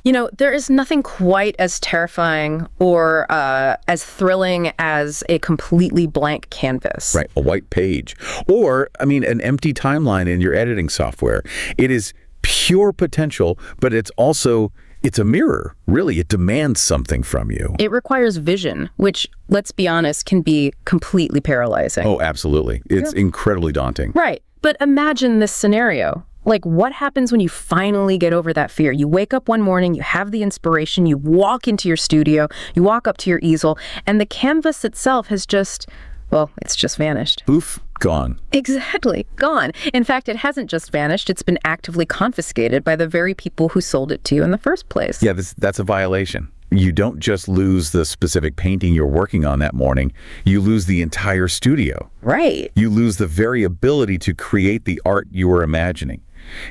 You know, there is nothing quite as terrifying or as thrilling as a completely blank canvas. Right, a white page. Or, I mean, an empty timeline in your editing software. It is pure potential, but it's a mirror. Really, it demands something from you. It requires vision, which, let's be honest, can be completely paralyzing. Oh, absolutely. It's incredibly daunting. Right. But imagine this scenario. Like, what happens when you finally get over that fear? You wake up one morning, you have the inspiration, you walk into your studio, you walk up to your easel, and the canvas itself has just, well, it's just vanished. Poof, gone. Exactly, gone. In fact, it hasn't just vanished, it's been actively confiscated by the very people who sold it to you in the first place. Yeah, that's a violation. You don't just lose the specific painting you're working on that morning, you lose the entire studio. Right. You lose the very ability to create the art you were imagining.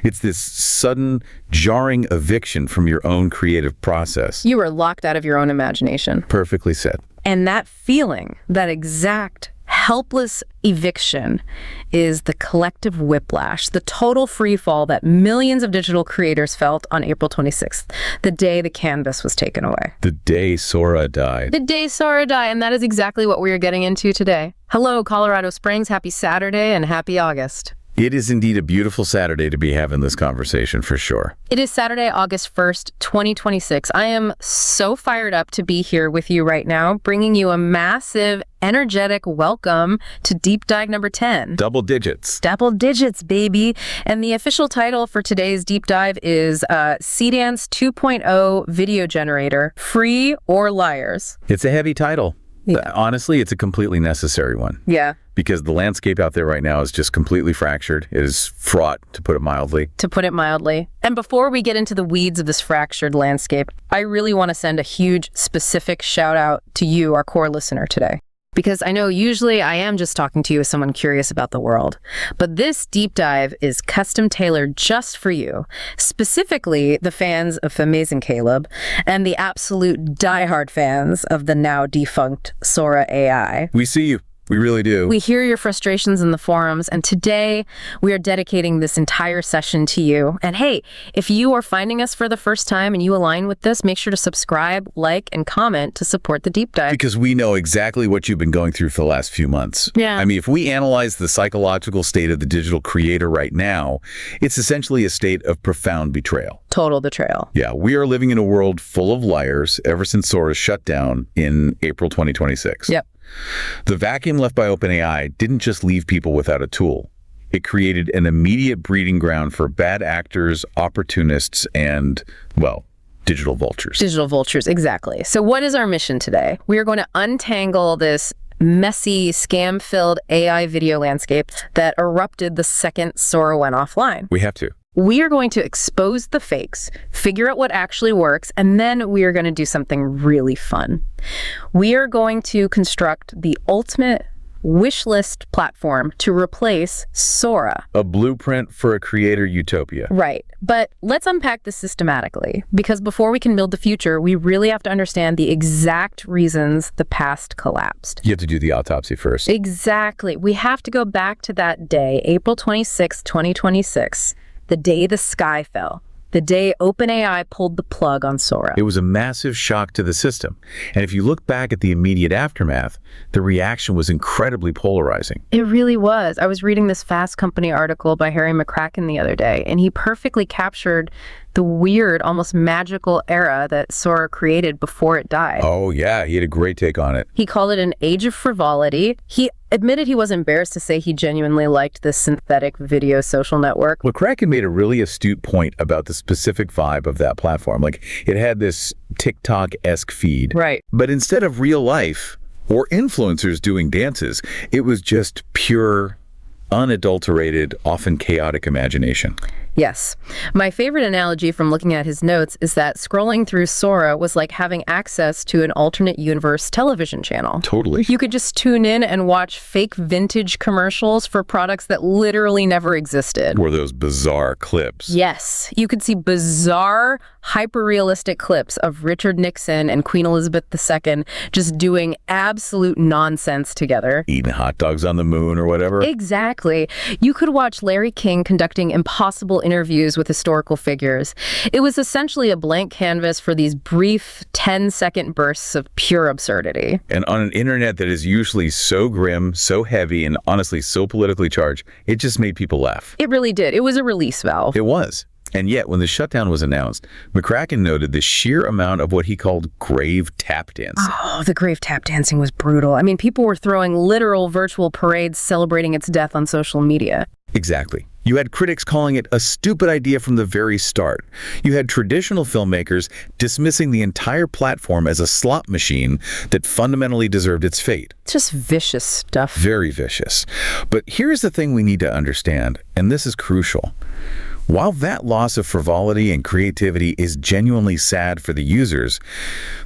It's this sudden, jarring eviction from your own creative process. You are locked out of your own imagination. Perfectly said. And that feeling, that exact helpless eviction, is the collective whiplash, the total free fall that millions of digital creators felt on April 26th, the day the canvas was taken away. The day Sora died. The day Sora died, and that is exactly what we are getting into today. Hello, Colorado Springs. Happy Saturday and happy August. It is indeed a beautiful Saturday to be having this conversation, for sure. It is Saturday, August 1st, 2026. I am so fired up to be here with you right now, bringing you a massive, energetic welcome to Deep Dive number 10. Double digits. Double digits, baby. And the official title for today's Deep Dive is Seedance 2.0 Video Generator, Free or Liars? It's a heavy title. Yeah. Honestly, it's a completely necessary one. Yeah. Because the landscape out there right now is just completely fractured. It is fraught, to put it mildly. To put it mildly. And before we get into the weeds of this fractured landscape, I really want to send a huge specific shout out to you, our core listener today. Because I know usually I am just talking to you as someone curious about the world. But this deep dive is custom tailored just for you. Specifically, the fans of TheAmazingKaleb and the absolute diehard fans of the now defunct Sora AI. We see you. We really do. We hear your frustrations in the forums, and today we are dedicating this entire session to you. And hey, if you are finding us for the first time and you align with this, make sure to subscribe, like, and comment to support the deep dive. Because we know exactly what you've been going through for the last few months. Yeah. I mean, if we analyze the psychological state of the digital creator right now, it's essentially a state of profound betrayal. Total betrayal. Yeah, we are living in a world full of liars ever since Sora shut down in April 2026. Yep. The vacuum left by OpenAI didn't just leave people without a tool. It created an immediate breeding ground for bad actors, opportunists, and, well, digital vultures. Digital vultures, exactly. So what is our mission today? We are going to untangle this messy, scam-filled AI video landscape that erupted the second Sora went offline. We have to. We are going to expose the fakes, figure out what actually works, and then we are going to do something really fun. We are going to construct the ultimate wish list platform to replace Sora. A blueprint for a creator utopia. Right. But let's unpack this systematically, because before we can build the future, we really have to understand the exact reasons the past collapsed. You have to do the autopsy first. Exactly. We have to go back to that day, April 26, 2026. The day the sky fell, the day OpenAI pulled the plug on Sora. It was a massive shock to the system. And if you look back at the immediate aftermath, the reaction was incredibly polarizing. It really was. I was reading this Fast Company article by Harry McCracken the other day, and he perfectly captured the weird, almost magical era that Sora created before it died. Oh, yeah. He had a great take on it. He called it an age of frivolity. He admitted he was embarrassed to say he genuinely liked this synthetic video social network. Well, Kraken made a really astute point about the specific vibe of that platform. Like, it had this TikTok-esque feed. Right. But instead of real life or influencers doing dances, it was just pure, unadulterated, often chaotic imagination. Yes. My favorite analogy from looking at his notes is that scrolling through Sora was like having access to an alternate universe television channel. Totally. You could just tune in and watch fake vintage commercials for products that literally never existed. Were those bizarre clips. Yes. You could see bizarre, hyper-realistic clips of Richard Nixon and Queen Elizabeth II just doing absolute nonsense together. Eating hot dogs on the moon or whatever. Exactly. You could watch Larry King conducting impossible interviews with historical figures. It was essentially a blank canvas for these brief 10-second bursts of pure absurdity. And on an internet that is usually so grim, so heavy, and honestly so politically charged, it just made people laugh. It really did. It was a release valve. It was. And yet, when the shutdown was announced, McCracken noted the sheer amount of what he called grave tap dancing. Oh, the grave tap dancing was brutal. I mean, people were throwing literal virtual parades celebrating its death on social media. Exactly. You had critics calling it a stupid idea from the very start. You had traditional filmmakers dismissing the entire platform as a slot machine that fundamentally deserved its fate. It's just vicious stuff. Very vicious. But here's the thing we need to understand, and this is crucial. While that loss of frivolity and creativity is genuinely sad for the users,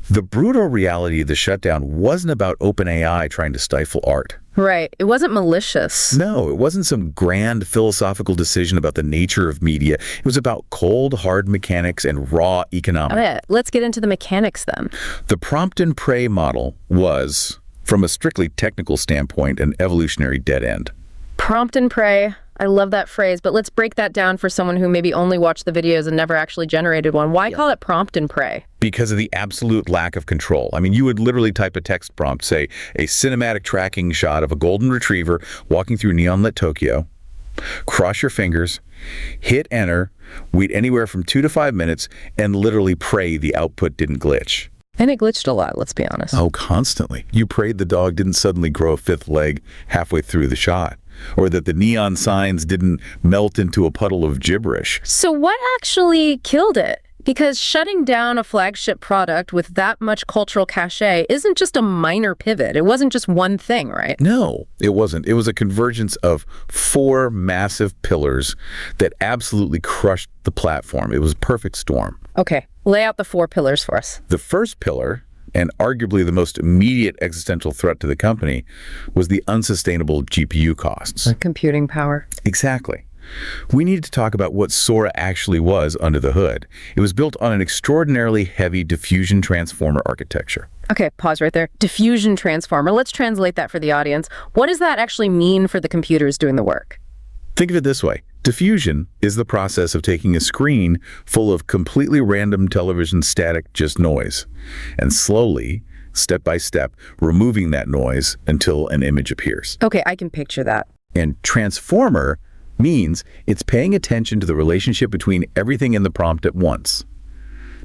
the brutal reality of the shutdown wasn't about OpenAI trying to stifle art. Right. It wasn't malicious. No, it wasn't some grand philosophical decision about the nature of media. It was about cold, hard mechanics and raw economics. Okay, let's get into the mechanics then. The prompt and pray model was, from a strictly technical standpoint, an evolutionary dead end. Prompt and pray. I love that phrase, but let's break that down for someone who maybe only watched the videos and never actually generated one. Why call it prompt and pray? Because of the absolute lack of control. I mean, you would literally type a text prompt, say, a cinematic tracking shot of a golden retriever walking through neon-lit Tokyo, cross your fingers, hit enter, wait anywhere from 2 to 5 minutes, and literally pray the output didn't glitch. And it glitched a lot, let's be honest. Oh, constantly. You prayed the dog didn't suddenly grow a fifth leg halfway through the shot, or that the neon signs didn't melt into a puddle of gibberish. So what actually killed it? Because shutting down a flagship product with that much cultural cachet isn't just a minor pivot. It wasn't just one thing, right? No, it wasn't. It was a convergence of 4 massive pillars that absolutely crushed the platform. It was a perfect storm. Okay, lay out the 4 pillars for us. The first pillar, and arguably the most immediate existential threat to the company, was the unsustainable GPU costs. Computing power. Exactly. We need to talk about what Sora actually was under the hood. It was built on an extraordinarily heavy diffusion transformer architecture. Okay, pause right there. Diffusion transformer. Let's translate that for the audience. What does that actually mean for the computers doing the work? Think of it this way. Diffusion is the process of taking a screen full of completely random television static, just noise, and slowly, step by step, removing that noise until an image appears. Okay, I can picture that. And transformer means it's paying attention to the relationship between everything in the prompt at once.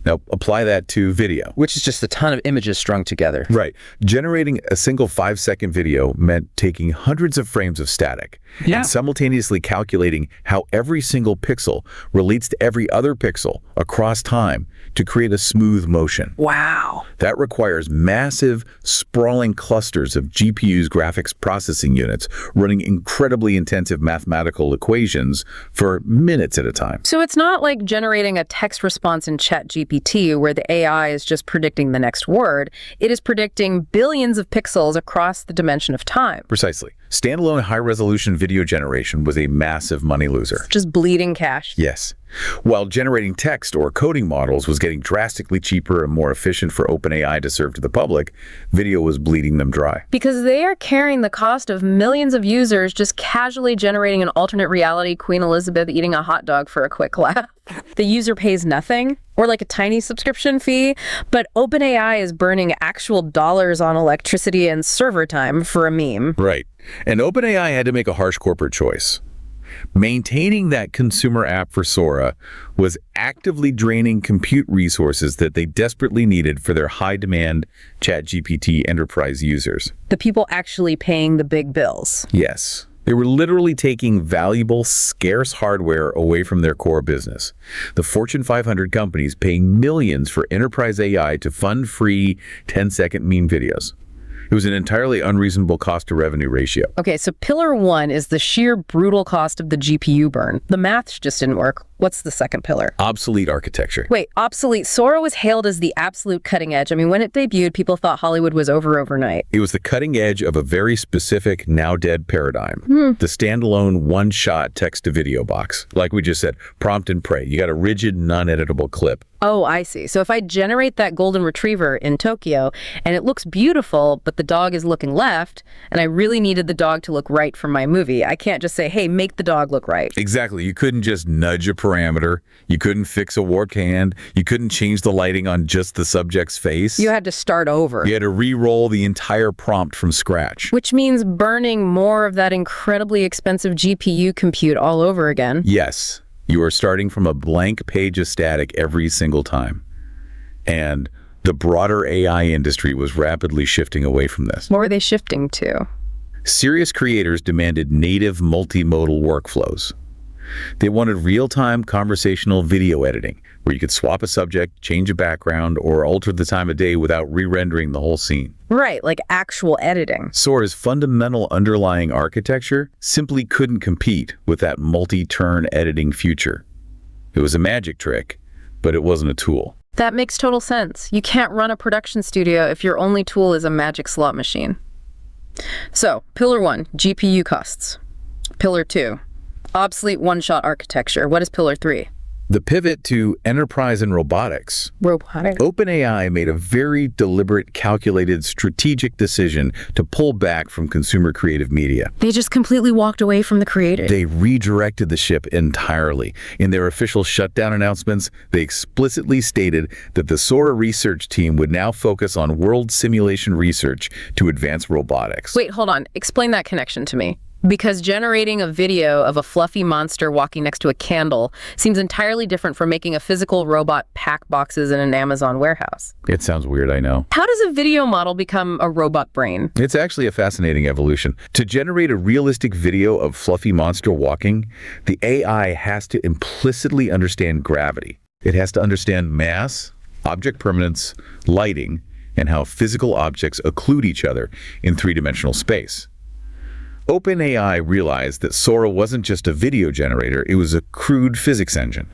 Now, apply that to video. Which is just a ton of images strung together. Right. Generating a single 5-second video meant taking hundreds of frames of static and simultaneously calculating how every single pixel relates to every other pixel across time to create a smooth motion. Wow. That requires massive, sprawling clusters of GPU's graphics processing units running incredibly intensive mathematical equations for minutes at a time. So it's not like generating a text response in ChatGPT where the AI is just predicting the next word. It is predicting billions of pixels across the dimension of time. Precisely. Standalone high-resolution video generation was a massive money loser. Just bleeding cash. Yes. While generating text or coding models was getting drastically cheaper and more efficient for OpenAI to serve to the public, video was bleeding them dry. Because they are carrying the cost of millions of users just casually generating an alternate reality Queen Elizabeth eating a hot dog for a quick laugh. The user pays nothing, or like a tiny subscription fee, but OpenAI is burning actual dollars on electricity and server time for a meme. Right. And OpenAI had to make a harsh corporate choice. Maintaining that consumer app for Sora was actively draining compute resources that they desperately needed for their high-demand ChatGPT enterprise users. The people actually paying the big bills. Yes. They were literally taking valuable, scarce hardware away from their core business. The Fortune 500 companies paying millions for enterprise AI to fund free 10-second meme videos. It was an entirely unreasonable cost-to-revenue ratio. Okay, so pillar 1 is the sheer brutal cost of the GPU burn. The math just didn't work. What's the second pillar? Obsolete architecture. Wait, obsolete. Sora was hailed as the absolute cutting edge. I mean, when it debuted, people thought Hollywood was over overnight. It was the cutting edge of a very specific, now-dead paradigm. The standalone one-shot text-to-video box. Like we just said, prompt and pray. You got a rigid, non-editable clip. Oh, I see. So if I generate that golden retriever in Tokyo and it looks beautiful, but the dog is looking left, and I really needed the dog to look right for my movie, I can't just say, hey, make the dog look right. Exactly. You couldn't just nudge a parameter. You couldn't fix a warped hand. You couldn't change the lighting on just the subject's face. You had to start over. You had to re-roll the entire prompt from scratch. Which means burning more of that incredibly expensive GPU compute all over again. Yes. You are starting from a blank page of static every single time. And the broader AI industry was rapidly shifting away from this. What were they shifting to? Serious creators demanded native multimodal workflows. They wanted real-time conversational video editing, where you could swap a subject, change a background, or alter the time of day without re-rendering the whole scene. Right, like actual editing. Sora's fundamental underlying architecture simply couldn't compete with that multi-turn editing future. It was a magic trick, but it wasn't a tool. That makes total sense. You can't run a production studio if your only tool is a magic slot machine. So, Pillar 1, GPU costs. Pillar 2, obsolete one-shot architecture. What is Pillar 3? The pivot to enterprise and robotics. Robotics. OpenAI made a very deliberate, calculated, strategic decision to pull back from consumer creative media. They just completely walked away from the creator. They redirected the ship entirely. In their official shutdown announcements, they explicitly stated that the Sora research team would now focus on world simulation research to advance robotics. Wait, hold on. Explain that connection to me. Because generating a video of a fluffy monster walking next to a candle seems entirely different from making a physical robot pack boxes in an Amazon warehouse. It sounds weird, I know. How does a video model become a robot brain? It's actually a fascinating evolution. To generate a realistic video of fluffy monster walking, the AI has to implicitly understand gravity. It has to understand mass, object permanence, lighting, and how physical objects occlude each other in three-dimensional space. OpenAI realized that Sora wasn't just a video generator, it was a crude physics engine.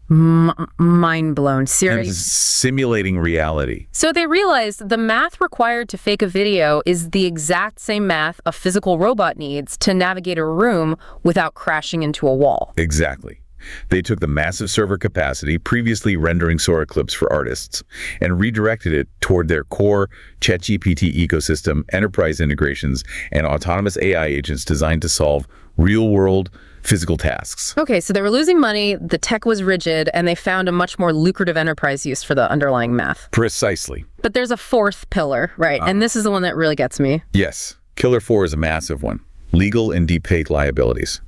Mind blown. And Seriously. simulating reality. So they realized the math required to fake a video is the exact same math a physical robot needs to navigate a room without crashing into a wall. Exactly. They took the massive server capacity previously rendering Sora clips for artists and redirected it toward their core ChatGPT ecosystem, enterprise integrations, and autonomous AI agents designed to solve real-world physical tasks. Okay, so they were losing money, the tech was rigid, and they found a much more lucrative enterprise use for the underlying math. Precisely. But there's a fourth pillar, right? And this is the one that really gets me. Yes. Killer 4 is a massive one. Legal and deepfake liabilities.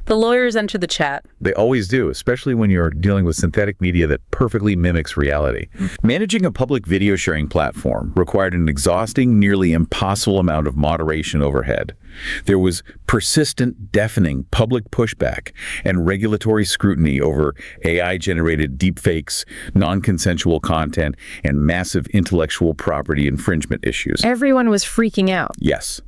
The lawyers enter the chat. They always do, especially when you're dealing with synthetic media that perfectly mimics reality. Managing a public video sharing platform required an exhausting, nearly impossible amount of moderation overhead. There was persistent, deafening public pushback and regulatory scrutiny over AI-generated deepfakes, non-consensual content, and massive intellectual property infringement issues. Everyone was freaking out. Yes.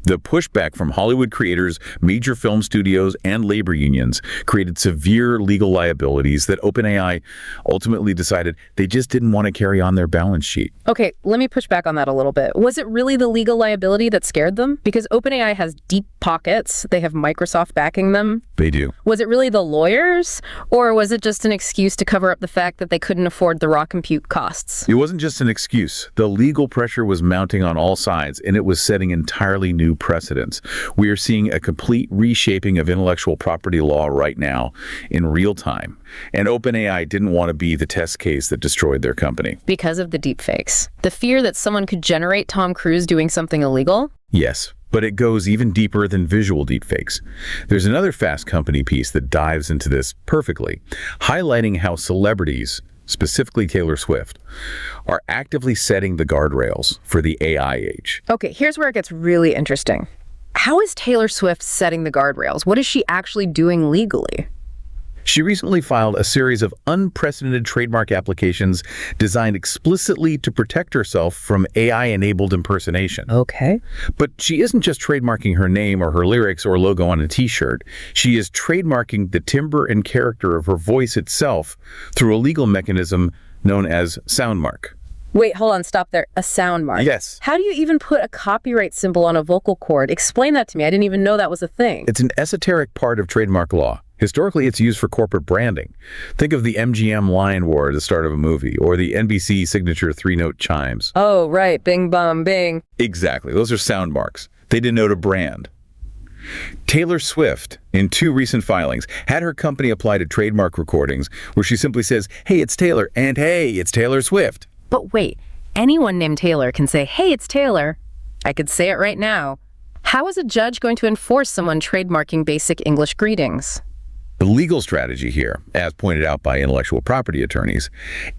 The pushback from Hollywood creators, major film studios, and labor unions created severe legal liabilities that OpenAI ultimately decided they just didn't want to carry on their balance sheet. Okay, let me push back on that a little bit. Was it really the legal liability that scared them? Because OpenAI has deep pockets. They have Microsoft backing them. They do. Was it really the lawyers? Or was it just an excuse to cover up the fact that they couldn't afford the raw compute costs? It wasn't just an excuse. The legal pressure was mounting on all sides, and it was setting entirely new precedents. We are seeing a complete reshaping of intellectual property law right now in real time. And OpenAI didn't want to be the test case that destroyed their company. Because of the deepfakes. The fear that someone could generate Tom Cruise doing something illegal? Yes, but it goes even deeper than visual deepfakes. There's another Fast Company piece that dives into this perfectly, highlighting how celebrities, specifically Taylor Swift, are actively setting the guardrails for the AI age. Okay, here's where it gets really interesting. How is Taylor Swift setting the guardrails? What is she actually doing legally? She recently filed a series of unprecedented trademark applications designed explicitly to protect herself from AI-enabled impersonation. Okay. But she isn't just trademarking her name or her lyrics or logo on a t-shirt. She is trademarking the timbre and character of her voice itself through a legal mechanism known as soundmark. Wait, hold on, stop there. A sound mark. Yes. How do you even put a copyright symbol on a vocal cord? Explain that to me. I didn't even know that was a thing. It's an esoteric part of trademark law. Historically, it's used for corporate branding. Think of the MGM Lion War at the start of a movie, or the NBC signature three-note chimes. Oh, right. Bing, bum, bing. Exactly. Those are sound marks. They denote a brand. Taylor Swift, in 2 recent filings, had her company apply to trademark recordings where she simply says, "Hey, it's Taylor," and "Hey, it's Taylor Swift." But wait, anyone named Taylor can say, "Hey, it's Taylor." I could say it right now. How is a judge going to enforce someone trademarking basic English greetings? The legal strategy here, as pointed out by intellectual property attorneys,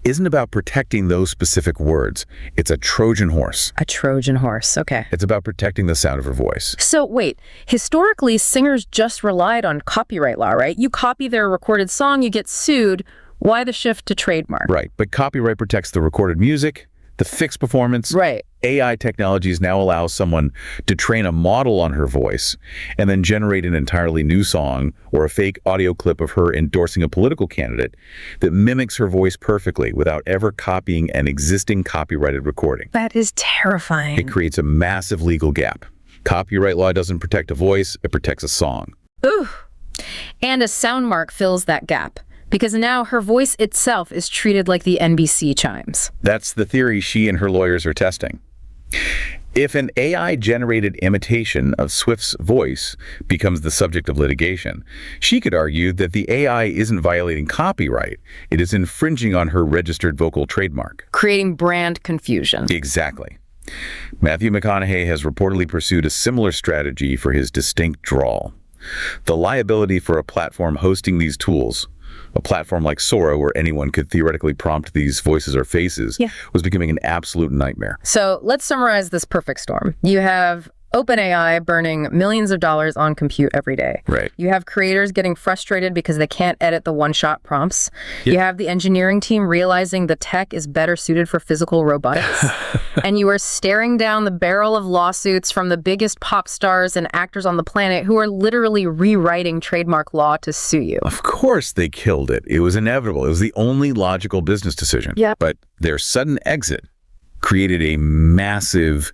isn't about protecting those specific words. It's a Trojan horse. A Trojan horse, okay. It's about protecting the sound of her voice. So wait, historically, singers just relied on copyright law, right? You copy their recorded song, you get sued. Why the shift to trademark? Right, but copyright protects the recorded music, the fixed performance. Right. AI technologies now allow someone to train a model on her voice and then generate an entirely new song or a fake audio clip of her endorsing a political candidate that mimics her voice perfectly without ever copying an existing copyrighted recording. That is terrifying. It creates a massive legal gap. Copyright law doesn't protect a voice, it protects a song. Ooh. And a sound mark fills that gap, because now her voice itself is treated like the NBC chimes. That's the theory she and her lawyers are testing. If an AI-generated imitation of Swift's voice becomes the subject of litigation, she could argue that the AI isn't violating copyright, it is infringing on her registered vocal trademark. Creating brand confusion. Exactly. Matthew McConaughey has reportedly pursued a similar strategy for his distinct drawl. The liability for a platform hosting these tools, a platform like Sora where anyone could theoretically prompt these voices or faces, was becoming an absolute nightmare. So let's summarize this perfect storm. You have OpenAI burning millions of dollars on compute every day. Right. You have creators getting frustrated because they can't edit the one-shot prompts. You have the engineering team realizing the tech is better suited for physical robotics. And you are staring down the barrel of lawsuits from the biggest pop stars and actors on the planet who are literally rewriting trademark law to sue you. Of course they killed it. It was inevitable. It was the only logical business decision. Yep. But their sudden exit created a massive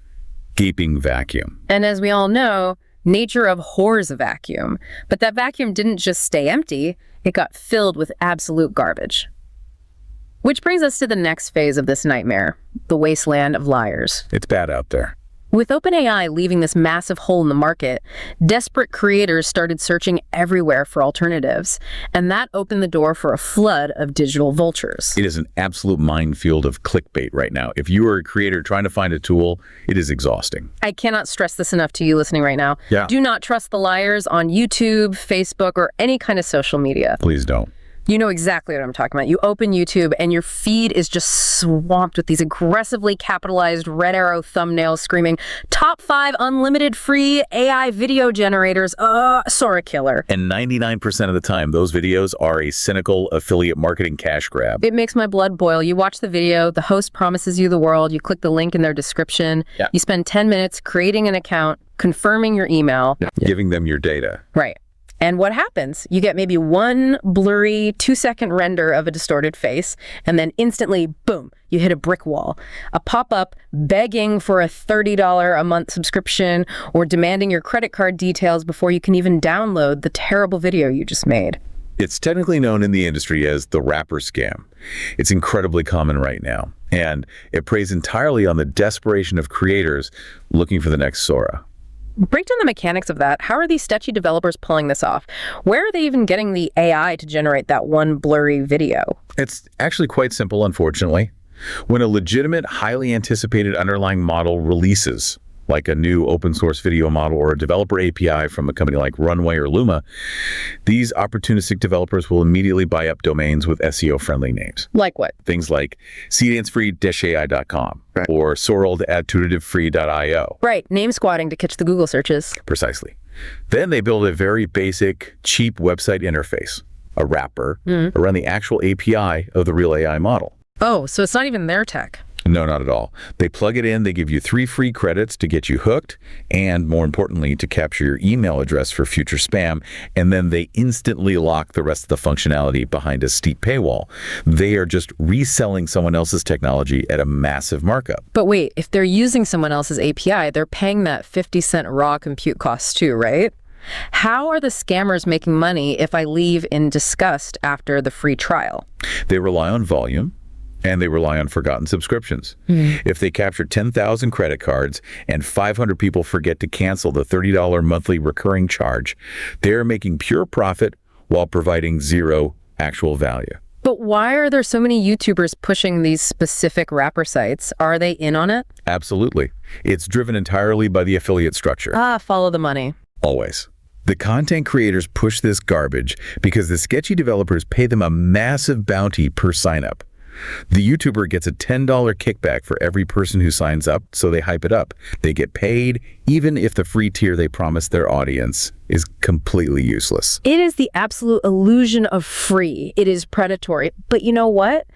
gaping vacuum. And as we all know, nature abhors a vacuum. But that vacuum didn't just stay empty, it got filled with absolute garbage. Which brings us to the next phase of this nightmare, the wasteland of liars. It's bad out there. With OpenAI leaving this massive hole in the market, desperate creators started searching everywhere for alternatives, and that opened the door for a flood of digital vultures. It is an absolute minefield of clickbait right now. If you are a creator trying to find a tool, it is exhausting. I cannot stress this enough to you listening right now. Yeah. Do not trust the liars on YouTube, Facebook, or any kind of social media. Please don't. You know exactly what I'm talking about. You open YouTube and your feed is just swamped with these aggressively capitalized red arrow thumbnails screaming, "Top 5 unlimited free AI video generators, Sora killer." And 99% of the time, those videos are a cynical affiliate marketing cash grab. It makes my blood boil. You watch the video, the host promises you the world, you click the link in their description, you spend 10 minutes creating an account, confirming your email. Giving them your data. Right. And what happens? You get maybe one blurry 2-second render of a distorted face, and then instantly, boom, you hit a brick wall. A pop-up begging for a $30 a month subscription or demanding your credit card details before you can even download the terrible video you just made. It's technically known in the industry as the rapper scam. It's incredibly common right now, and it preys entirely on the desperation of creators looking for the next Sora. Break down the mechanics of that. How are these sketchy developers pulling this off? Where are they even getting the AI to generate that one blurry video? It's actually quite simple, unfortunately. When a legitimate, highly anticipated underlying model releases, like a new open source video model or a developer API from a company like Runway or Luma, these opportunistic developers will immediately buy up domains with SEO-friendly names. Like what? Things like seedancefree-ai.com or sorrel-adtuitivefree.io. Right, name squatting to catch the Google searches. Precisely. Then they build a very basic, cheap website interface, a wrapper, around the actual API of the real AI model. Oh, so it's not even their tech. No, not at all. They plug it in, they give you 3 free credits to get you hooked, and more importantly, to capture your email address for future spam, and then they instantly lock the rest of the functionality behind a steep paywall. They are just reselling someone else's technology at a massive markup. But wait, if they're using someone else's API, they're paying that 50-cent raw compute cost too, right? How are the scammers making money if I leave in disgust after the free trial? They rely on volume, and they rely on forgotten subscriptions. If they capture 10,000 credit cards and 500 people forget to cancel the $30 monthly recurring charge, they're making pure profit while providing zero actual value. But why are there so many YouTubers pushing these specific wrapper sites? Are they in on it? Absolutely. It's driven entirely by the affiliate structure. Follow the money. Always. The content creators push this garbage because the sketchy developers pay them a massive bounty per sign-up. The YouTuber gets a $10 kickback for every person who signs up, so they hype it up. They get paid, even if the free tier they promised their audience is completely useless. It is the absolute illusion of free. It is predatory. But you know what?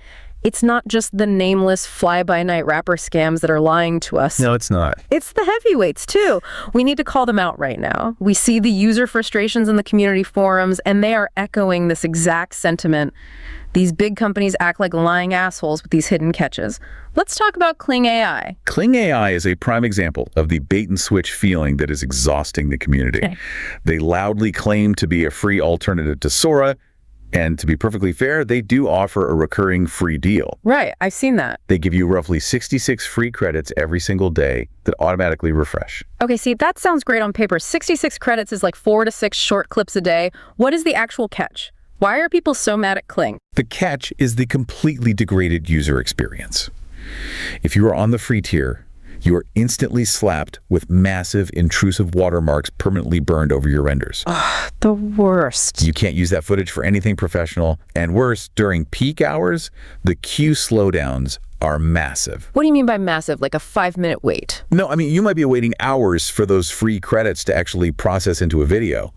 It's not just the nameless fly-by-night wrapper scams that are lying to us. No, it's not. It's the heavyweights, too. We need to call them out right now. We see the user frustrations in the community forums, and they are echoing this exact sentiment. These big companies act like lying assholes with these hidden catches. Let's talk about Kling AI. Kling AI is a prime example of the bait-and-switch feeling that is exhausting the community. Okay. They loudly claim to be a free alternative to Sora, and to be perfectly fair, they do offer a recurring free deal. Right, I've seen that. They give you roughly 66 free credits every single day that automatically refresh. Okay, see, that sounds great on paper. 66 credits is like 4 to 6 short clips a day. What is the actual catch? Why are people so mad at Kling? The catch is the completely degraded user experience. If you are on the free tier, you are instantly slapped with massive, intrusive watermarks permanently burned over your renders. The worst. You can't use that footage for anything professional, and worse, during peak hours, the queue slowdowns are massive. What do you mean by massive? Like a 5-minute wait? No, I mean, you might be waiting hours for those free credits to actually process into a video.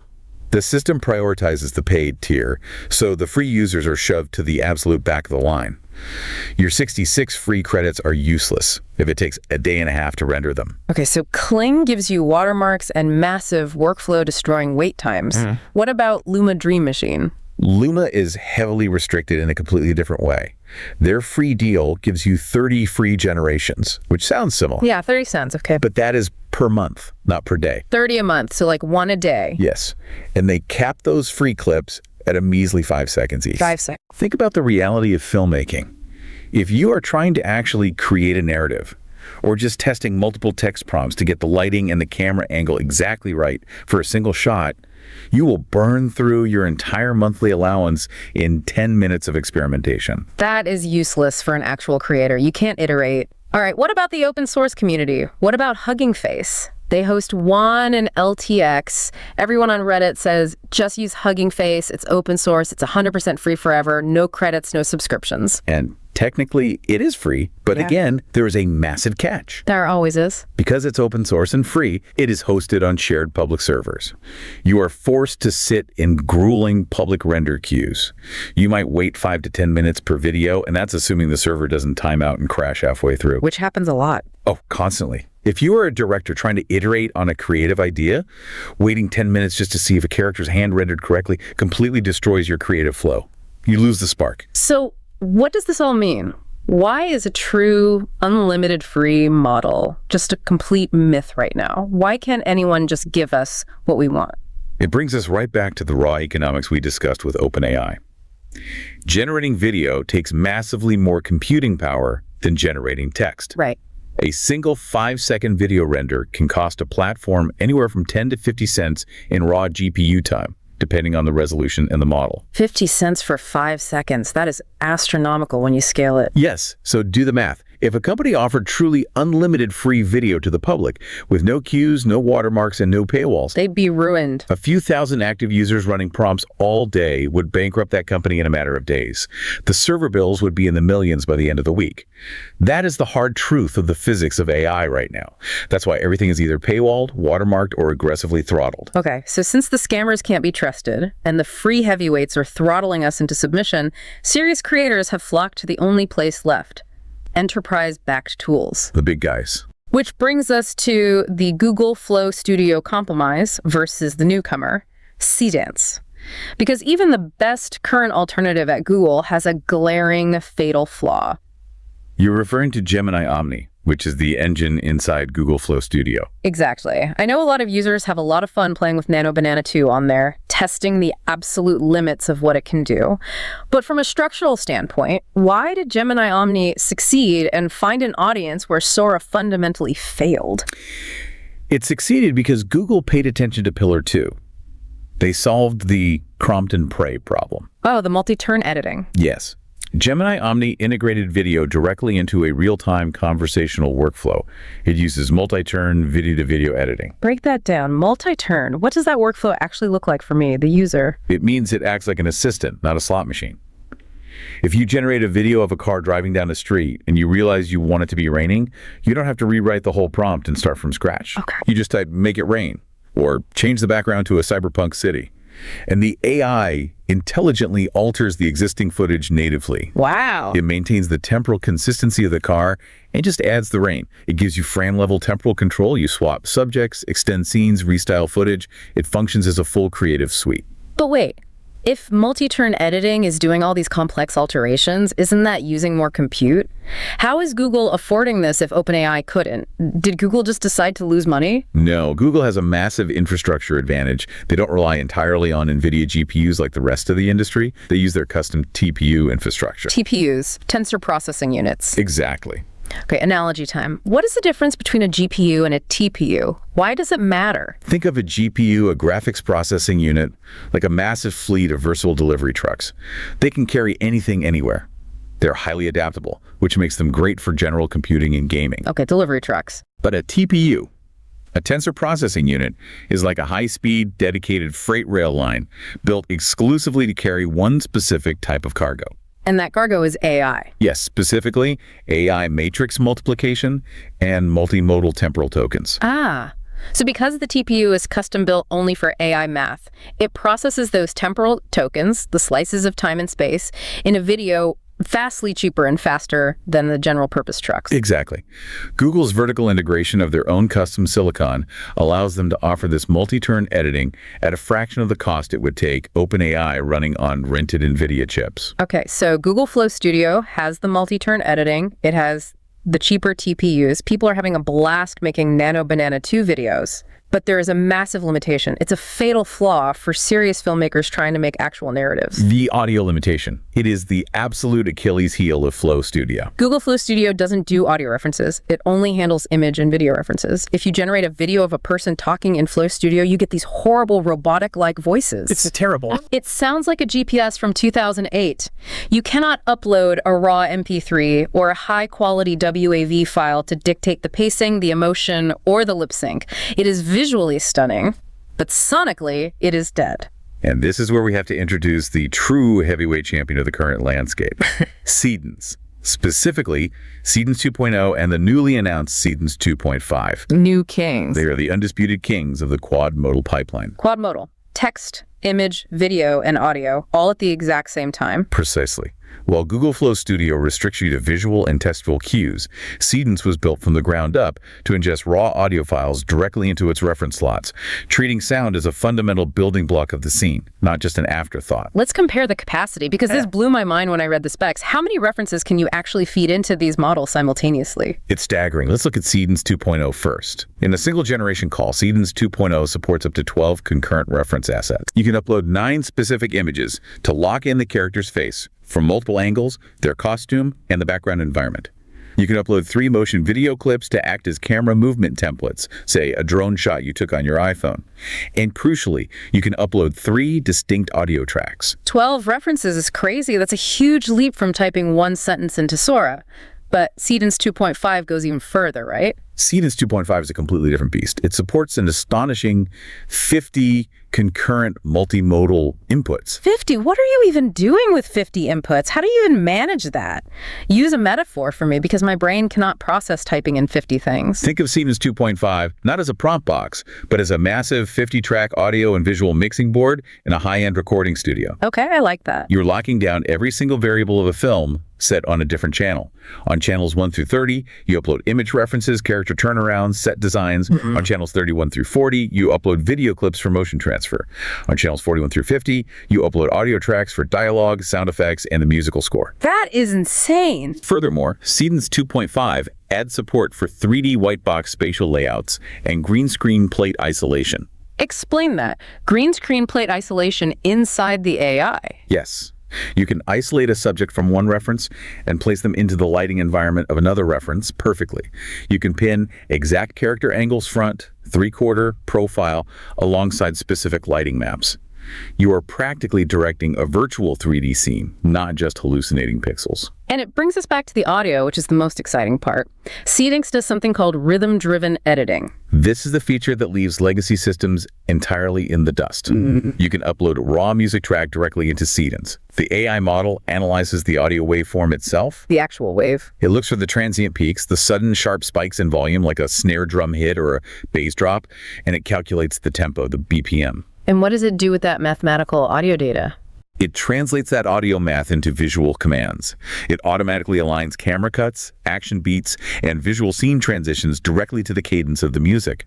The system prioritizes the paid tier, so the free users are shoved to the absolute back of the line. Your 66 free credits are useless if it takes a day and a half to render them. Okay, so Kling gives you watermarks and massive workflow-destroying wait times. What about Luma Dream Machine? Luma is heavily restricted in a completely different way. Their free deal gives you 30 free generations, which sounds similar. Yeah, 30 cents, okay. But that is per month, not per day. 30 a month, so like 1 a day. Yes. And they cap those free clips at a measly 5 seconds each. 5 seconds. Think about the reality of filmmaking. If you are trying to actually create a narrative, or just testing multiple text prompts to get the lighting and the camera angle exactly right for a single shot, you will burn through your entire monthly allowance in 10 minutes of experimentation. That is useless for an actual creator. You can't iterate. All right, what about the open source community? What about Hugging Face? They host One and LTX. Everyone on Reddit says, just use Hugging Face. It's open source. It's 100% free forever. No credits, no subscriptions. And technically, it is free, but again, there is a massive catch. There always is. Because it's open source and free, it is hosted on shared public servers. You are forced to sit in grueling public render queues. You might wait 5 to 10 minutes per video, and that's assuming the server doesn't time out and crash halfway through. Which happens a lot. Oh, constantly. If you are a director trying to iterate on a creative idea, waiting 10 minutes just to see if a character's hand rendered correctly completely destroys your creative flow. You lose the spark. So what does this all mean? Why is a true unlimited free model just a complete myth right now? Why can't anyone just give us what we want? It brings us right back to the raw economics we discussed with OpenAI. Generating video takes massively more computing power than generating text. Right. A single 5-second video render can cost a platform anywhere from 10 to 50 cents in raw GPU time, depending on the resolution and the model. 50 cents for 5 seconds. That is astronomical when you scale it. Yes, so do the math. If a company offered truly unlimited free video to the public, with no queues, no watermarks, and no paywalls, They'd be ruined. a few thousand active users running prompts all day would bankrupt that company in a matter of days. The server bills would be in the millions by the end of the week. That is the hard truth of the physics of AI right now. That's why everything is either paywalled, watermarked, or aggressively throttled. Okay, so since the scammers can't be trusted and the free heavyweights are throttling us into submission, serious creators have flocked to the only place left: enterprise-backed tools. The big guys. Which brings us to the Google Flow Studio compromise versus the newcomer, Seedance. Because even the best current alternative at Google has a glaring, fatal flaw. You're referring to Gemini Omni, which is the engine inside Google Flow Studio. Exactly. I know a lot of users have a lot of fun playing with Nano Banana 2 on there, testing the absolute limits of what it can do. But from a structural standpoint, why did Gemini Omni succeed and find an audience where Sora fundamentally failed? It succeeded because Google paid attention to Pillar 2. They solved the Crompton-Prey problem. Oh, the multi-turn editing. Yes. Gemini Omni integrated video directly into a real-time conversational workflow. It uses multi-turn video-to-video editing. Break that down. Multi-turn. What does that workflow actually look like for me, the user? It means it acts like an assistant, not a slot machine. If you generate a video of a car driving down the street and you realize you want it to be raining, you don't have to rewrite the whole prompt and start from scratch. Okay. You just type, make it rain, or change the background to a cyberpunk city. And the AI intelligently alters the existing footage natively. Wow. It maintains the temporal consistency of the car and just adds the rain. It gives you frame-level temporal control. You swap subjects, extend scenes, restyle footage. It functions as a full creative suite. But wait, if multi-turn editing is doing all these complex alterations, isn't that using more compute? How is Google affording this if OpenAI couldn't? Did Google just decide to lose money? No, Google has a massive infrastructure advantage. They don't rely entirely on NVIDIA GPUs like the rest of the industry. They use their custom TPU infrastructure. TPUs, tensor processing units. Exactly. Okay, analogy time. What is the difference between a GPU and a TPU? Why does it matter? Think of a GPU, a graphics processing unit, like a massive fleet of versatile delivery trucks. They can carry anything anywhere. They're highly adaptable, which makes them great for general computing and gaming. Okay, delivery trucks. But a TPU, a tensor processing unit, is like a high-speed, dedicated freight rail line built exclusively to carry one specific type of cargo. And that cargo is AI. Yes, specifically AI matrix multiplication and multimodal temporal tokens. Ah, so because the TPU is custom built only for AI math, it processes those temporal tokens, the slices of time and space, in a video vastly cheaper and faster than the general purpose trucks. Exactly. Google's vertical integration of their own custom silicon allows them to offer this multi-turn editing at a fraction of the cost it would take OpenAI running on rented NVIDIA chips. Okay, so Google Flow Studio has the multi-turn editing. It has the cheaper TPUs. People are having a blast making Nano Banana 2 videos. But there is a massive limitation. It's a fatal flaw for serious filmmakers trying to make actual narratives. The audio limitation. It is the absolute Achilles heel of Flow Studio. Google Flow Studio doesn't do audio references. It only handles image and video references. If you generate a video of a person talking in Flow Studio, you get these horrible robotic-like voices. It's terrible. It sounds like a GPS from 2008. You cannot upload a raw MP3 or a high-quality WAV file to dictate the pacing, the emotion, or the lip sync. It is visually stunning, but sonically, it is dead. And this is where we have to introduce the true heavyweight champion of the current landscape, Seedance. Specifically, Seedance 2.0 and the newly announced Seedance 2.5. New kings. They are the undisputed kings of the quad modal pipeline. Quad modal. Text, image, video, and audio, all at the exact same time. Precisely. While Google Flow Studio restricts you to visual and textual cues, Seedance was built from the ground up to ingest raw audio files directly into its reference slots, treating sound as a fundamental building block of the scene, not just an afterthought. Let's compare the capacity, because this blew my mind when I read the specs. How many references can you actually feed into these models simultaneously? It's staggering. Let's look at Seedance 2.0 first. In a single generation call, Seedance 2.0 supports up to 12 concurrent reference assets. You can upload 9 specific images to lock in the character's face from multiple angles, their costume, and the background environment. You can upload 3 motion video clips to act as camera movement templates, say a drone shot you took on your iPhone. And crucially, you can upload 3 distinct audio tracks. 12 references is crazy. That's a huge leap from typing one sentence into Sora. But Seedance 2.5 goes even further, right? Seedance 2.5 is a completely different beast. It supports an astonishing 50 concurrent multimodal inputs. 50? What are you even doing with 50 inputs? How do you even manage that? Use a metaphor for me, because my brain cannot process typing in 50 things. Think of Seedance 2.5 not as a prompt box, but as a massive 50-track audio and visual mixing board in a high-end recording studio. Okay, I like that. You're locking down every single variable of a film set on a different channel. On channels 1 through 30, you upload image references, character temperature turnarounds, set designs. On channels 31 through 40, you upload video clips for motion transfer. On channels 41 through 50, you upload audio tracks for dialogue, sound effects, and the musical score. That is insane. Furthermore, Seedance 2.5 adds support for 3D white box spatial layouts and green screen plate isolation. Explain that. Green screen plate isolation inside the AI. Yes. You can isolate a subject from one reference and place them into the lighting environment of another reference perfectly. You can pin exact character angles front, three-quarter, profile, alongside specific lighting maps. You are practically directing a virtual 3D scene, not just hallucinating pixels. And it brings us back to the audio, which is the most exciting part. Seedance does something called rhythm-driven editing. This is the feature that leaves legacy systems entirely in the dust. You can upload a raw music track directly into Seedance. The AI model analyzes the audio waveform itself. The actual wave. It looks for the transient peaks, the sudden sharp spikes in volume like a snare drum hit or a bass drop, and it calculates the tempo, the BPM. And what does it do with that mathematical audio data? It translates that audio math into visual commands. It automatically aligns camera cuts, action beats, and visual scene transitions directly to the cadence of the music.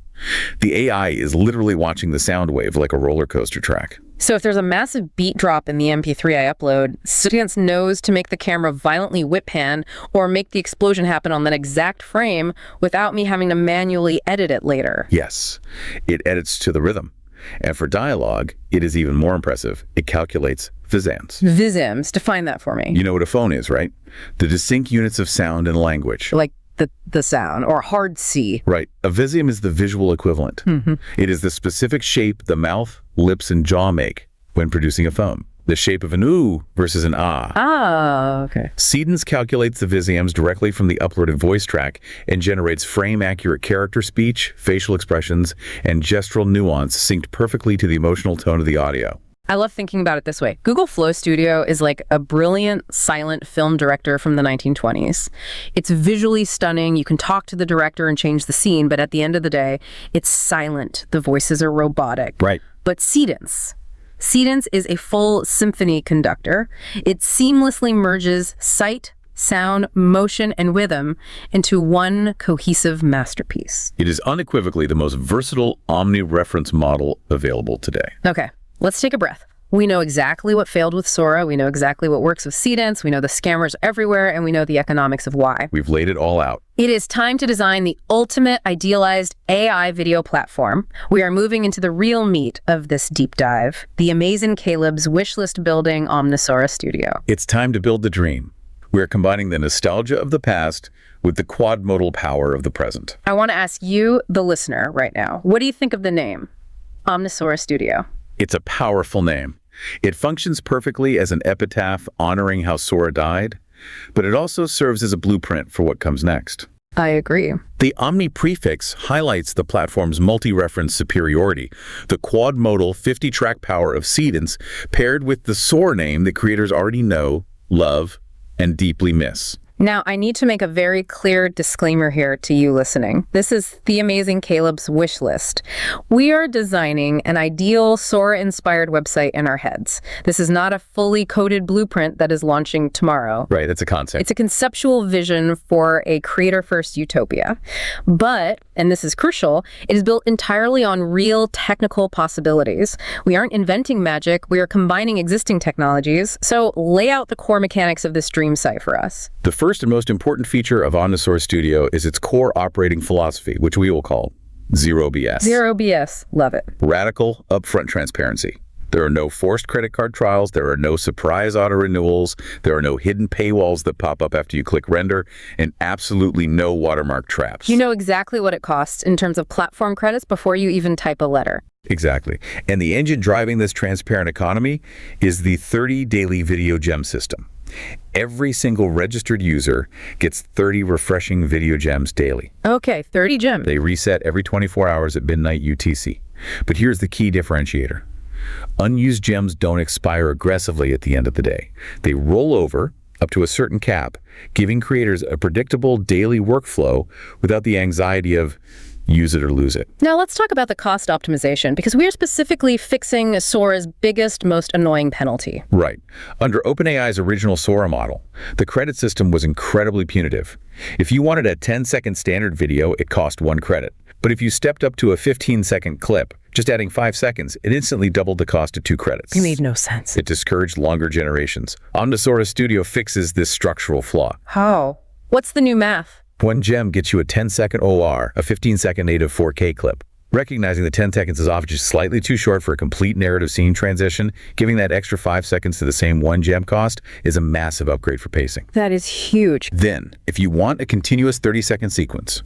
The AI is literally watching the sound wave like a roller coaster track. So if there's a massive beat drop in the MP3 I upload, Seedance knows to make the camera violently whip pan or make the explosion happen on that exact frame without me having to manually edit it later. Yes, it edits to the rhythm. And for dialogue, it is even more impressive. It calculates Seedance. Visims, define that for me. You know what a phone is, right? The distinct units of sound and language. Like the sound, or hard C. Right. A visium is the visual equivalent. It is the specific shape the mouth, lips, and jaw make when producing a phone. The shape of an ooh versus an ah. Ah, okay. Seedance calculates the visiums directly from the uploaded voice track and generates frame-accurate character speech, facial expressions, and gestural nuance synced perfectly to the emotional tone of the audio. I love thinking about it this way. Google Flow Studio is like a brilliant silent film director from the 1920s. It's visually stunning. You can talk to the director and change the scene, but at the end of the day, it's silent. The voices are robotic. Right. But Seedance is a full symphony conductor. It seamlessly merges sight, sound, motion, and rhythm into one cohesive masterpiece. It is unequivocally the most versatile omni-reference model available today. Okay. Let's take a breath. We know exactly what failed with Sora. We know exactly what works with Seedance. We know the scammers everywhere, and we know the economics of why. We've laid it all out. It is time to design the ultimate idealized AI video platform. We are moving into the real meat of this deep dive, TheAmazingKaleb's wishlist building Omnisaura Studio. It's time to build the dream. We are combining the nostalgia of the past with the quad-modal power of the present. I want to ask you, the listener, right now, what do you think of the name Omnisaura Studio? It's a powerful name. It functions perfectly as an epitaph honoring how Sora died, but it also serves as a blueprint for what comes next. I agree. The Omni prefix highlights the platform's multi-reference superiority, the quad-modal 50-track power of Seedance paired with the Sora name that creators already know, love, and deeply miss. Now, I need to make a very clear disclaimer here to you listening. This is TheAmazingKaleb's wish list. We are designing an ideal Sora-inspired website in our heads. This is not a fully coded blueprint that is launching tomorrow. Right, it's a concept. It's a conceptual vision for a creator-first utopia. But, and this is crucial, it is built entirely on real technical possibilities. We aren't inventing magic, we are combining existing technologies. So lay out the core mechanics of this dream site for us. The first and most important feature of Omnisaura Studio is its core operating philosophy, which we will call Zero BS. Zero BS. Love it. Radical, upfront transparency. There are no forced credit card trials, there are no surprise auto renewals, there are no hidden paywalls that pop up after you click render, and absolutely no watermark traps. You know exactly what it costs in terms of platform credits before you even type a letter. Exactly. And the engine driving this transparent economy is the 30 daily video gem system. Every single registered user gets 30 refreshing video gems daily. Okay, 30 gems. They reset every 24 hours at midnight UTC. But here's the key differentiator. Unused gems don't expire aggressively at the end of the day. They roll over up to a certain cap, giving creators a predictable daily workflow without the anxiety of, Use it or lose it. Now let's talk about the cost optimization, because we are specifically fixing Sora's biggest, most annoying penalty. Right. Under OpenAI's original Sora model, the credit system was incredibly punitive. If you wanted a 10-second standard video, it cost 1 credit. But if you stepped up to a 15-second clip, just adding 5 seconds, it instantly doubled the cost to 2 credits. It made no sense. It discouraged longer generations. Omnisora Studio fixes this structural flaw. How? What's the new math? 1 gem gets you a 10-second OR, a 15-second native 4K clip. Recognizing that 10 seconds is often just slightly too short for a complete narrative scene transition, giving that extra 5 seconds to the same 1 gem cost is a massive upgrade for pacing. That is huge. Then, if you want a continuous 30-second sequence,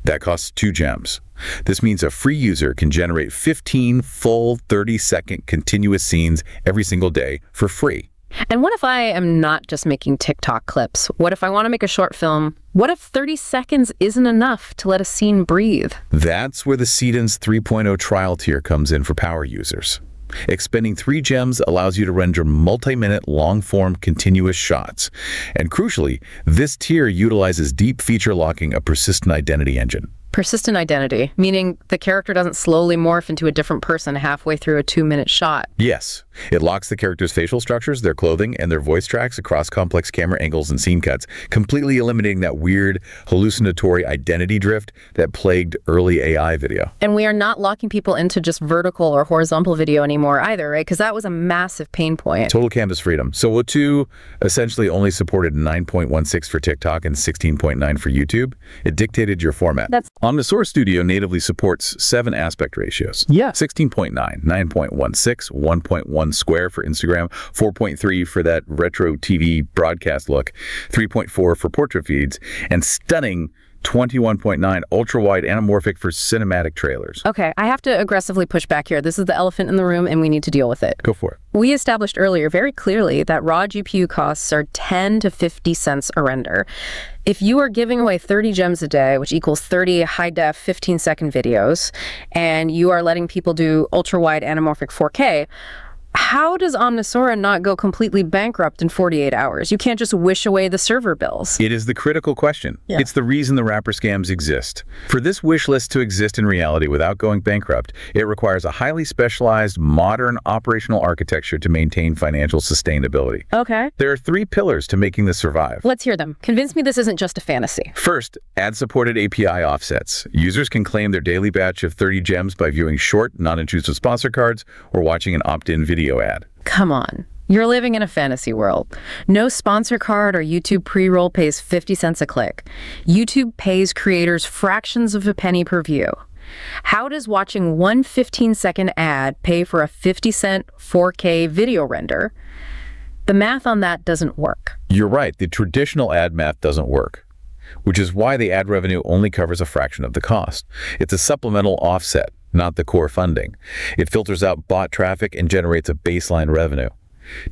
that costs 2 gems. This means a free user can generate 15 full 30-second continuous scenes every single day for free. And what if I am not just making TikTok clips? What if I want to make a short film? What if 30 seconds isn't enough to let a scene breathe? That's where the Seedance 3.0 trial tier comes in for power users. Expending 3 gems allows you to render multi-minute, long-form, continuous shots. And crucially, this tier utilizes deep feature locking, a persistent identity engine. Persistent identity, meaning the character doesn't slowly morph into a different person halfway through a 2-minute shot. Yes, it locks the character's facial structures, their clothing, and their voice tracks across complex camera angles and scene cuts, completely eliminating that weird, hallucinatory identity drift that plagued early AI video. And we are not locking people into just vertical or horizontal video anymore either, right? Because that was a massive pain point. Total canvas freedom. So 2 essentially only supported 9.16 for TikTok and 16.9 for YouTube. It dictated your format. Omnisora Studio natively supports 7 aspect ratios. 16.9, 9.16, 1.1 square for Instagram, 4.3 for that retro TV broadcast look, 3.4 for portrait feeds, and stunning 21.9 ultra-wide anamorphic for cinematic trailers. Okay, I have to aggressively push back here. This is the elephant in the room, and we need to deal with it. Go for it. We established earlier very clearly that raw GPU costs are 10 to 50 cents a render. If you are giving away 30 gems a day, which equals 30 high-def 15-second videos, and you are letting people do ultra-wide anamorphic 4K, how does Omnisora not go completely bankrupt in 48 hours? You can't just wish away the server bills. It is the critical question. Yeah. It's the reason the wrapper scams exist. For this wish list to exist in reality without going bankrupt, it requires a highly specialized, modern operational architecture to maintain financial sustainability. Okay. There are 3 pillars to making this survive. Let's hear them. Convince me this isn't just a fantasy. First, ad-supported API offsets. Users can claim their daily batch of 30 gems by viewing short, non-intrusive sponsor cards or watching an opt-in video ad. Come on. You're living in a fantasy world. No sponsor card or YouTube pre-roll pays 50 cents a click. YouTube pays creators fractions of a penny per view. How does watching one 15-second ad pay for a 50-cent 4K video render? The math on that doesn't work. You're right. The traditional ad math doesn't work, which is why the ad revenue only covers a fraction of the cost. It's a supplemental offset, not the core funding. It filters out bot traffic and generates a baseline revenue.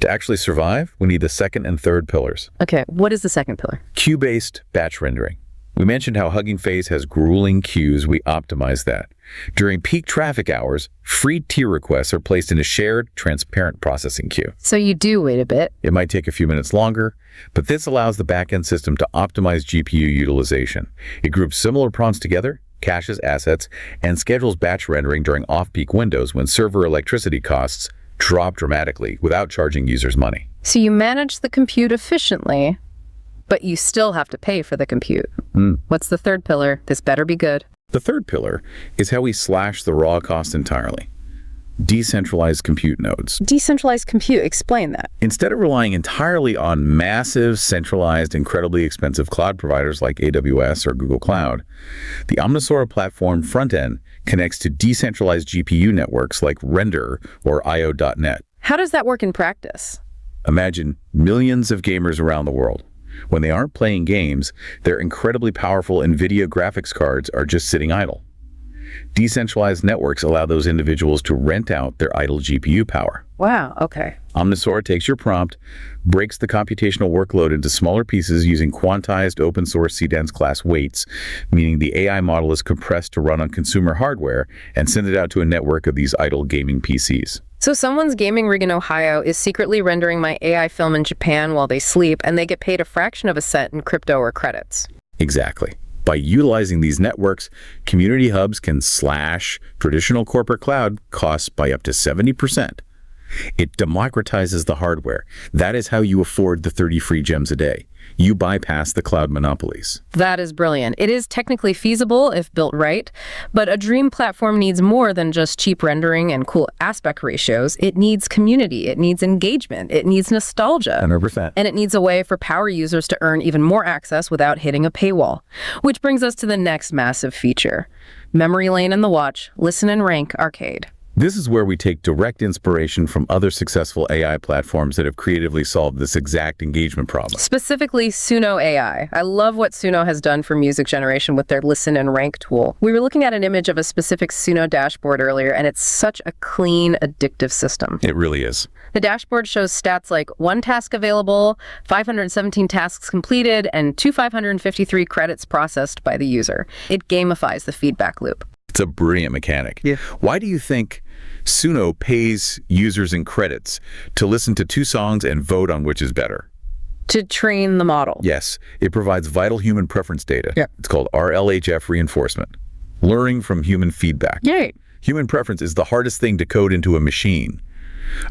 To actually survive, we need the second and third pillars. Okay, what is the second pillar? Queue-based batch rendering. We mentioned how Hugging Face has grueling queues. We optimize that. During peak traffic hours, free tier requests are placed in a shared, transparent processing queue. So you do wait a bit. It might take a few minutes longer, but this allows the backend system to optimize GPU utilization. It groups similar prompts together, caches assets, and schedules batch rendering during off-peak windows when server electricity costs drop dramatically without charging users money. So you manage the compute efficiently, but you still have to pay for the compute. What's the third pillar? This better be good. The third pillar is how we slash the raw cost entirely. Decentralized compute nodes. Decentralized compute, explain that. Instead of relying entirely on massive, centralized, incredibly expensive cloud providers like AWS or Google Cloud, the Omnisora platform front-end connects to decentralized GPU networks like Render or IO.net. How does that work in practice? Imagine millions of gamers around the world. When they aren't playing games, their incredibly powerful NVIDIA graphics cards are just sitting idle. Decentralized networks allow those individuals to rent out their idle GPU power. Wow, okay. Omnisora takes your prompt, breaks the computational workload into smaller pieces using quantized open source Seedance class weights, meaning the AI model is compressed to run on consumer hardware, and sends it out to a network of these idle gaming PCs. So someone's gaming rig in Ohio is secretly rendering my AI film in Japan while they sleep, and they get paid a fraction of a cent in crypto or credits. Exactly. By utilizing these networks, community hubs can slash traditional corporate cloud costs by up to 70%. It democratizes the hardware. That is how you afford the 30 free gems a day. You bypass the cloud monopolies. That is brilliant. It is technically feasible if built right, but a dream platform needs more than just cheap rendering and cool aspect ratios. It needs community. It needs engagement. It needs nostalgia. 100%. And it needs a way for power users to earn even more access without hitting a paywall. Which brings us to the next massive feature. Memory lane in the watch, listen and rank arcade. This is where we take direct inspiration from other successful AI platforms that have creatively solved this exact engagement problem. Specifically, Suno AI. I love what Suno has done for music generation with their listen and rank tool. We were looking at an image of a specific Suno dashboard earlier, and it's such a clean, addictive system. It really is. The dashboard shows stats like 1 task available, 517 tasks completed, and 553 credits processed by the user. It gamifies the feedback loop. It's a brilliant mechanic. Yeah. Why do you think Suno pays users in credits to listen to 2 songs and vote on which is better? To train the model. Yes, it provides vital human preference data. Yeah. It's called RLHF reinforcement, learning from human feedback. Yay. Human preference is the hardest thing to code into a machine.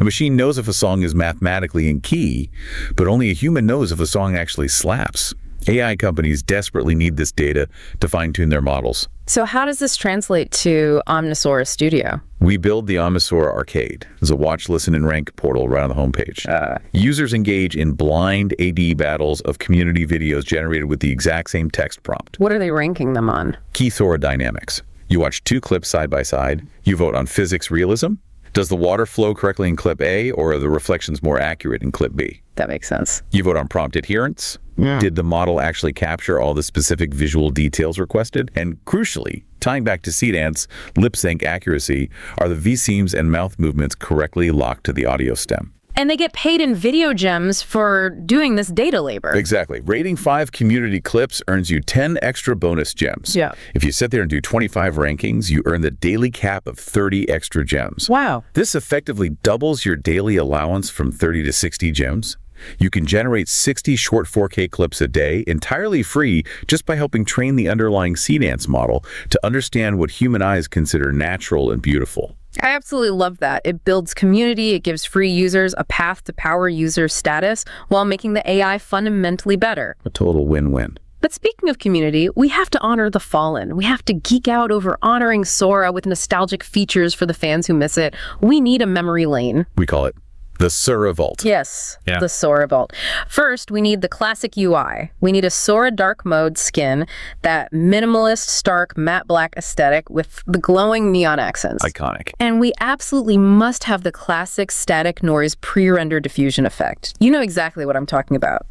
A machine knows if a song is mathematically in key, but only a human knows if a song actually slaps. AI companies desperately need this data to fine-tune their models. So how does this translate to Omnisaurus Studio? We build the Omnisaur Arcade. It's a watch, listen, and rank portal right on the homepage. Users engage in blind AD battles of community videos generated with the exact same text prompt. What are they ranking them on? Key Thora dynamics. You watch 2 clips side by side. You vote on physics realism. Does the water flow correctly in clip A, or are the reflections more accurate in clip B? That makes sense. You vote on prompt adherence. Did the model actually capture all the specific visual details requested? And crucially, tying back to Seedance, lip sync accuracy, are the V-seams and mouth movements correctly locked to the audio stem? And they get paid in video gems for doing this data labor. Exactly. Rating 5 community clips earns you 10 extra bonus gems. Yeah. If you sit there and do 25 rankings, you earn the daily cap of 30 extra gems. Wow. This effectively doubles your daily allowance from 30 to 60 gems. You can generate 60 short 4K clips a day entirely free just by helping train the underlying Seedance model to understand what human eyes consider natural and beautiful. I absolutely love that. It builds community, it gives free users a path to power user status while making the AI fundamentally better. A total win-win. But speaking of community, we have to honor the fallen. We have to geek out over honoring Sora with nostalgic features for the fans who miss it. We need a memory lane. We call it the Sora Vault. Yes, Yeah. the Sora Vault. First, we need the classic UI. We need a Sora dark mode skin, that minimalist, stark, matte black aesthetic with the glowing neon accents. Iconic. And we absolutely must have the classic static noise pre-render diffusion effect. You know exactly what I'm talking about.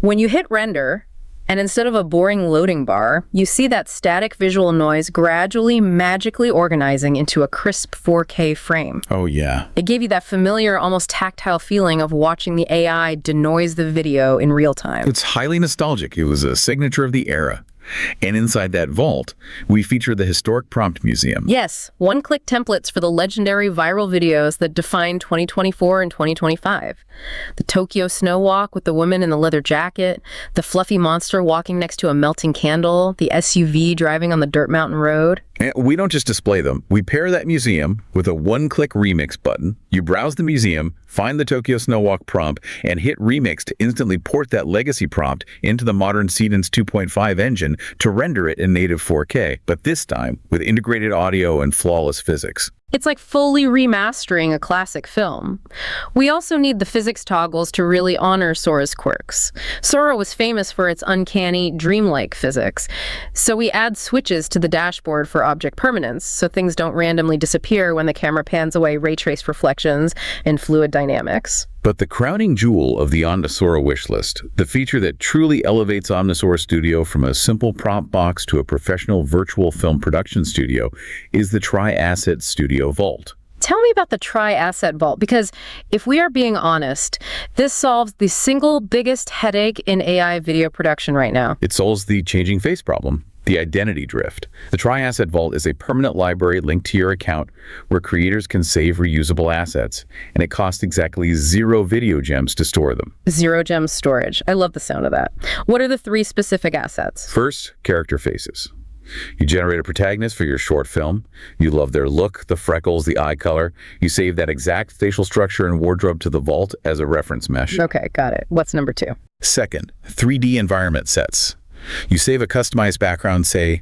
When you hit render, and instead of a boring loading bar, you see that static visual noise gradually, magically organizing into a crisp 4K frame. Oh, yeah. It gave you that familiar, almost tactile feeling of watching the AI denoise the video in real time. It's highly nostalgic. It was a signature of the era. And inside that vault, we feature the Historic Prompt Museum. Yes, one-click templates for the legendary viral videos that defined 2024 and 2025. The Tokyo snow walk with the woman in the leather jacket, the fluffy monster walking next to a melting candle, the SUV driving on the dirt mountain road. And we don't just display them. We pair that museum with a one-click remix button. You browse the museum, find the Tokyo Snow Walk prompt, and hit remix to instantly port that legacy prompt into the modern Seedance 2.5 engine to render it in native 4K, but this time with integrated audio and flawless physics. It's like fully remastering a classic film. We also need the physics toggles to really honor Sora's quirks. Sora was famous for its uncanny, dreamlike physics, so we add switches to the dashboard for object permanence, so things don't randomly disappear when the camera pans away ray trace reflections and fluid dynamics. But the crowning jewel of the Omnisora wishlist, the feature that truly elevates Omnisora Studio from a simple prompt box to a professional virtual film production studio, is the Tri-Asset Studio Vault. Tell me about the Tri-Asset Vault, because if we are being honest, this solves the single biggest headache in AI video production right now. It solves the changing face problem. The identity drift. The Tri-Asset Vault is a permanent library linked to your account where creators can save reusable assets, and it costs exactly 0 video gems to store them. 0 gem storage. I love the sound of that. What are the 3 specific assets? First, character faces. You generate a protagonist for your short film. You love their look, the freckles, the eye color. You save that exact facial structure and wardrobe to the vault as a reference mesh. Okay, got it. What's number 2? Second, 3D environment sets. You save a customized background, say,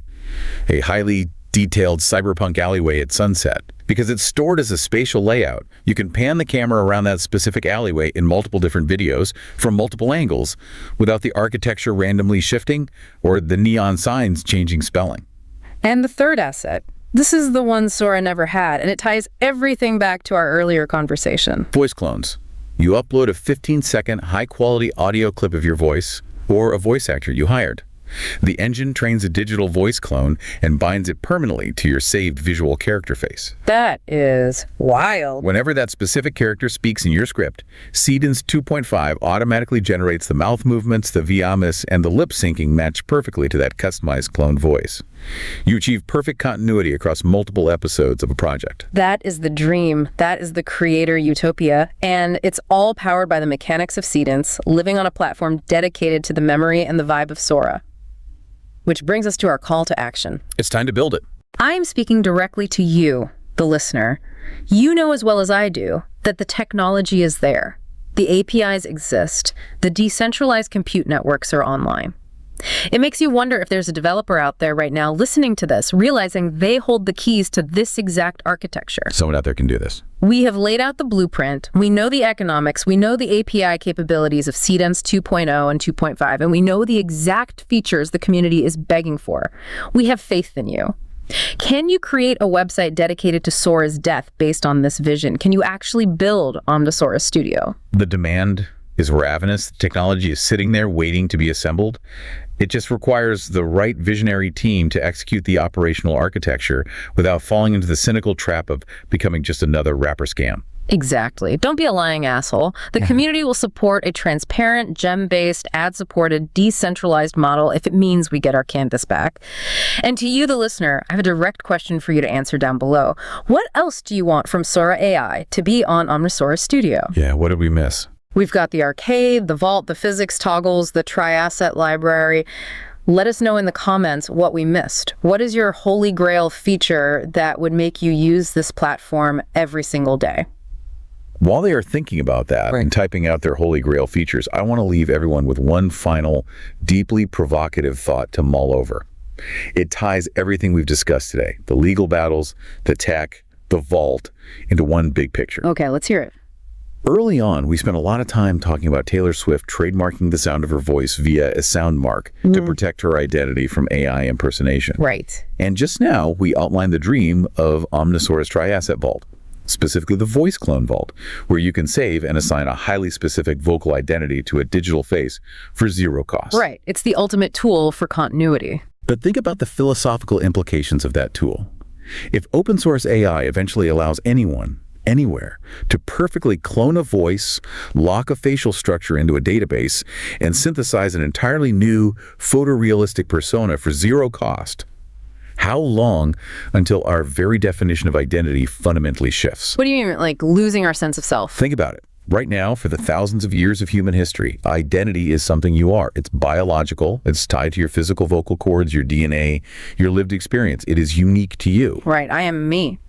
a highly detailed cyberpunk alleyway at sunset. Because it's stored as a spatial layout, you can pan the camera around that specific alleyway in multiple different videos from multiple angles without the architecture randomly shifting or the neon signs changing spelling. And the 3rd asset. This is the one Sora never had, and it ties everything back to our earlier conversation. Voice clones. You upload a 15-second high-quality audio clip of your voice or a voice actor you hired. The engine trains a digital voice clone and binds it permanently to your saved visual character face. That is wild. Whenever that specific character speaks in your script, Seedance 2.5 automatically generates the mouth movements, the VMS, and the lip syncing match perfectly to that customized clone voice. You achieve perfect continuity across multiple episodes of a project. That is the dream. That is the creator utopia. And it's all powered by the mechanics of Seedance, living on a platform dedicated to the memory and the vibe of Sora. Which brings us to our call to action. It's time to build it. I am speaking directly to you, the listener. You know as well as I do that the technology is there. The APIs exist. The decentralized compute networks are online. It makes you wonder if there's a developer out there right now listening to this, realizing they hold the keys to this exact architecture. Someone out there can do this. We have laid out the blueprint. We know the economics. We know the API capabilities of Seedance 2.0 and 2.5, and we know the exact features the community is begging for. We have faith in you. Can you create a website dedicated to Sora's death based on this vision? Can you actually build Omnisora's studio? The demand is ravenous. The technology is sitting there waiting to be assembled. It just requires the right visionary team to execute the operational architecture without falling into the cynical trap of becoming just another wrapper scam. Exactly. Don't be a lying asshole. The community will support a transparent, gem-based, ad-supported, decentralized model if it means we get our canvas back. And to you, the listener, I have a direct question for you to answer down below. What else do you want from Sora AI to be on Omnisora's studio? Yeah, what did we miss? We've got the arcade, the vault, the physics toggles, the tri-asset library. Let us know in the comments what we missed. What is your holy grail feature that would make you use this platform every single day? While they are thinking about that and typing out their holy grail features, I want to leave everyone with one final, deeply provocative thought to mull over. It ties everything we've discussed today, the legal battles, the tech, the vault, into one big picture. Okay, let's hear it. Early on, we spent a lot of time talking about Taylor Swift trademarking the sound of her voice via a sound mark to protect her identity from AI impersonation. Right. And just now, we outlined the dream of Omnisora's Tri-Asset Vault, specifically the Voice Clone Vault, where you can save and assign a highly specific vocal identity to a digital face for 0 cost. Right. It's the ultimate tool for continuity. But think about the philosophical implications of that tool. If open source AI eventually allows anyone, anywhere, to perfectly clone a voice, lock a facial structure into a database, and synthesize an entirely new photorealistic persona for 0 cost, how long until our very definition of identity fundamentally shifts? What do you mean, like losing our sense of self? Think about it. Right now, for the thousands of years of human history, identity is something you are. It's biological. It's tied to your physical vocal cords, your DNA, your lived experience. It is unique to you. Right. I am me.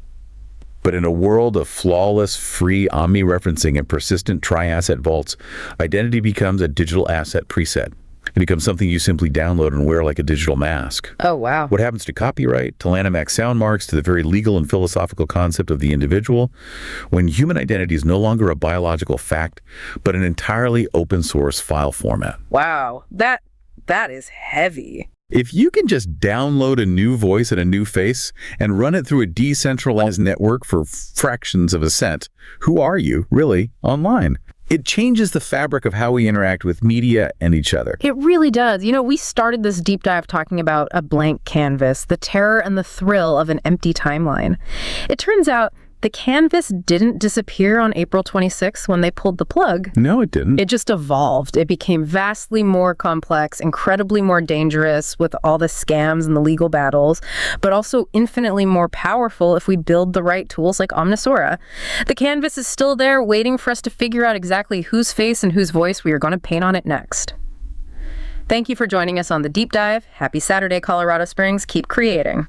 But in a world of flawless, free omni-referencing and persistent tri-asset vaults, identity becomes a digital asset preset. It becomes something you simply download and wear like a digital mask. Oh, wow. What happens to copyright, to landmark sound marks, to the very legal and philosophical concept of the individual, when human identity is no longer a biological fact, but an entirely open source file format? Wow. That is heavy. If you can just download a new voice and a new face and run it through a decentralized network for fractions of a cent, who are you, really, online? It changes the fabric of how we interact with media and each other. It really does. You know, we started this deep dive talking about a blank canvas, the terror and the thrill of an empty timeline. It turns out the canvas didn't disappear on April 26th when they pulled the plug. No, it didn't. It just evolved. It became vastly more complex, incredibly more dangerous with all the scams and the legal battles, but also infinitely more powerful if we build the right tools like Omnisora. The canvas is still there waiting for us to figure out exactly whose face and whose voice we are going to paint on it next. Thank you for joining us on The Deep Dive. Happy Saturday, Colorado Springs. Keep creating.